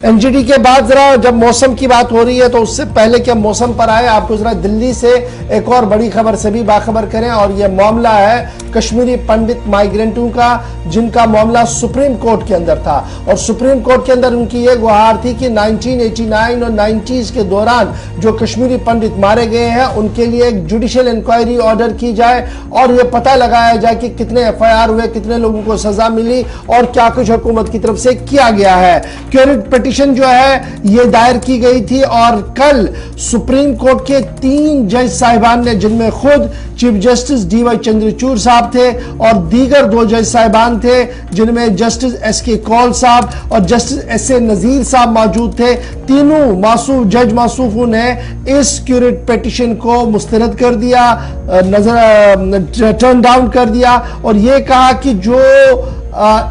NGT के बाद जरा जब मौसम की बात हो रही है तो उससे पहले कि हम मौसम पर आए, आपको जरा दिल्ली से एक और बड़ी खबर से भी बाखबर करें। और यह मामला है कश्मीरी पंडित माइग्रेंटों का, जिनका मामला सुप्रीम कोर्ट के अंदर था। और सुप्रीम कोर्ट के अंदर उनकी यह गुहार थी कि 1989 और 90s के दौरान जो कश्मीरी पंडित मारे गए हैं उनके लिए एक जुडिशियल इंक्वायरी ऑर्डर की जाए और यह पता लगाया जाए कि कितने एफआईआर हुए, कितने लोगों को सजा मिली और क्या कुछ हुकूमत की तरफ से किया गया है। क्यूरेट पिटीशन जो है ये दायर की गई थी और कल सुप्रीम कोर्ट के 3 जज साहिबान ने, जिनमें खुद चीफ जस्टिस डीवाई चंद्रचूड़ साहब थे और दीगर 2 जज साहिबान थे जिनमें जस्टिस एसके कौल साहब और जस्टिस एसए नजीर साहब मौजूद थे, तीनों जज मासूफों ने इस क्यूरेट पिटीशन को मुस्तरद कर दिया, टर्न डाउन कर दिया और यह कहा कि जो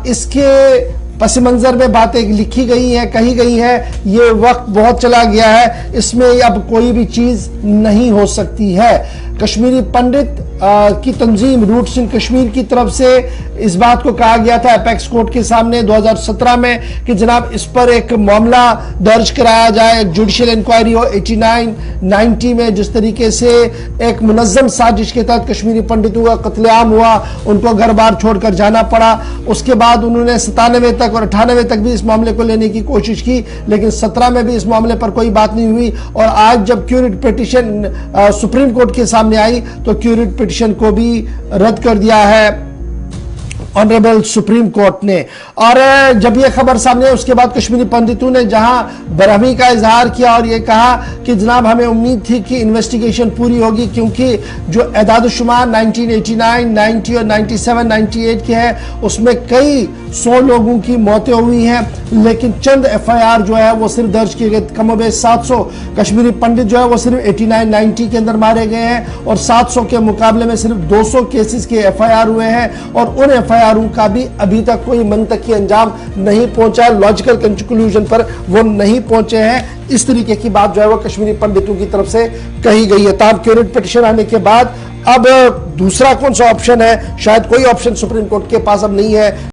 इसके पस मंजर में बातें लिखी गई हैं, कही गई हैं, ये वक्त बहुत चला गया है, इसमें अब कोई भी चीज नहीं हो सकती है। कश्मीरी पंडित की तंजीम रूट्स इन कश्मीर की तरफ से इस बात को कहा गया था एपेक्स कोर्ट के सामने 2017 में कि जनाब इस पर एक मामला दर्ज कराया जाए, जुडिशियल इंक्वायरी हो। 89-90 में जिस तरीके से एक मुनज़्ज़म साजिश के तहत कश्मीरी पंडितों का कत्लेआम हुआ, उनको घर बार छोड़कर जाना पड़ा, उसके बाद उन्होंने 97 तक और 98 तक भी इस मामले को लेने की कोशिश की, लेकिन 17 में भी इस मामले पर कोई बात नहीं हुई। और आज जब क्यूरेट पिटीशन सुप्रीम कोर्ट के सामने आई तो क्यूरेट पिटीशन को भी रद्द कर दिया है ऑनरेबल सुप्रीम कोर्ट ने। और जब यह खबर सामने आई उसके बाद कश्मीरी पंडितों ने जहां बरहमी का इजहार किया और यह कहा कि जनाब हमें उम्मीद थी कि इन्वेस्टिगेशन पूरी होगी, क्योंकि जो एदाद-ओ-शुमार 1989, 90 और 97, 98 के हैं उसमें कई 100 लोगों की मौतें हुई हैं, लेकिन चंद एफआईआर जो है वो सिर्फ दर्ज किए गए। कमोबेश 700 कश्मीरी पंडित जो है वो सिर्फ 89-90 के अंदर मारे गए हैं और 700 के मुकाबले में सिर्फ 200 केसेस के एफआईआर हुए हैं और उन एफआईआर का भी अभी तक कोई मंतकी अंजाम नहीं पहुंचा है, लॉजिकल कंक्लूजन पर वो नहीं पहुंचे हैं। इस तरीके की बात जो है वो कश्मीरी पंडितों की तरफ से कही गई है। तब क्यूरेट पिटीशन आने के बाद अब दूसरा कौन सा ऑप्शन है, शायद कोई ऑप्शन सुप्रीम कोर्ट के पास अब नहीं है।